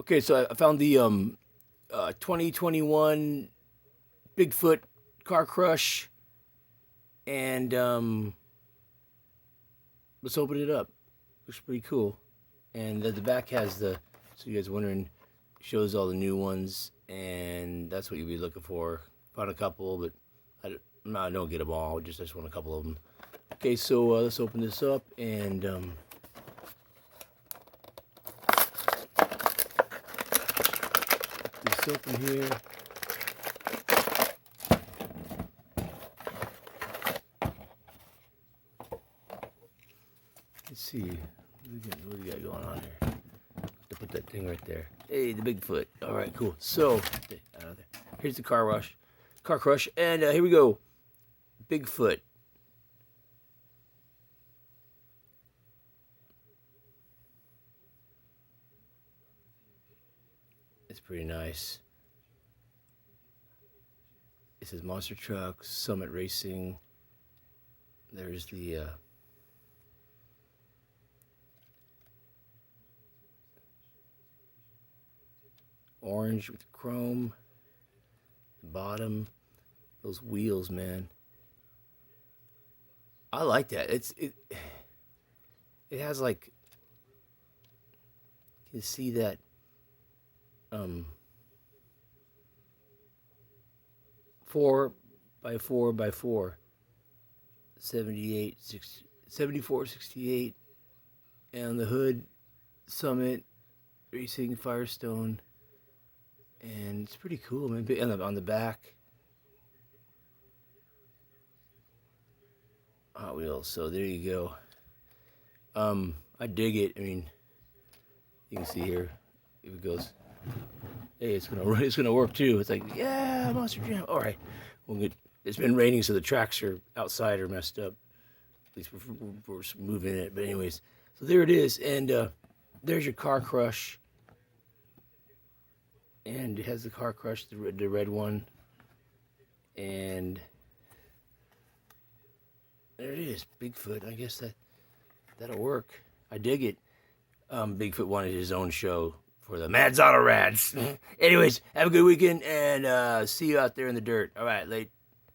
Okay, so I found the 2021 Bigfoot Car Crush, and let's open it up. Looks pretty cool. And the back has so you guys wondering, shows all the new ones, and that's what you'll be looking for. Found a couple, but I don't get them all. I just want a couple of them. Okay, so let's open this up and this open here. Let's see. What do we got going on here? To put that thing right there. Hey, the Bigfoot. All right, cool. So, here's the car crush, and here we go. Bigfoot. It's pretty nice. It says Monster Truck, Summit Racing. There's the orange with chrome. The bottom, those wheels, man. I like that. It has like, you can see that 4x4x4 78 60, 74 68, and on the hood Summit Racing Firestone, and it's pretty cool, man. And on the back Hot Wheels. So there you go. I dig it. I mean, you can see here if it goes, hey, it's gonna work too. It's like, yeah, Monster Jam. All right, well, good. It's been raining, so the tracks are outside are messed up. At least we're moving it. But anyways, so there it is, and there's your Car Crush, and it has the Car Crush, the red one, and there it is, Bigfoot. I guess that'll work. I dig it. Bigfoot wanted his own show for the Mads Auto Rads. Anyways, have a good weekend, and see you out there in the dirt. All right, late.